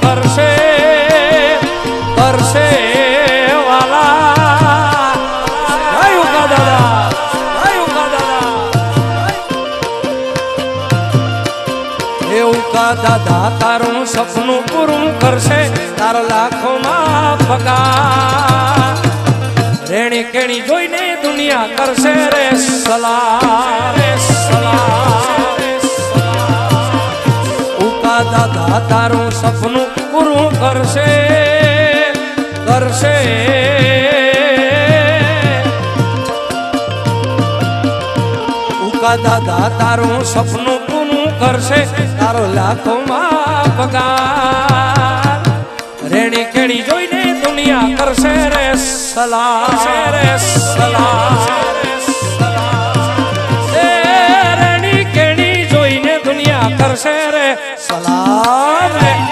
કરશે કરશે વાલા ગાયુકા દાદા એવું કા દાદા તારું સપનું પૂરું કરશે તારા લાખોમાં પગાર રેણી કેણી જોઈને દુનિયા કરશે રે સલામ રે સલામ ઉકા દાદા તારું સપનું પૂરું કરશે કરશે ઉકા દાદા તારું સપનું પૂરું કરશે તારો લાખોમાં પગાર રેણી કેણી જોઈને દુનિયા કરશે રે સલામ રે સલામ રેણી કેણી જોઈને દુનિયા કરશે રે સલામ રે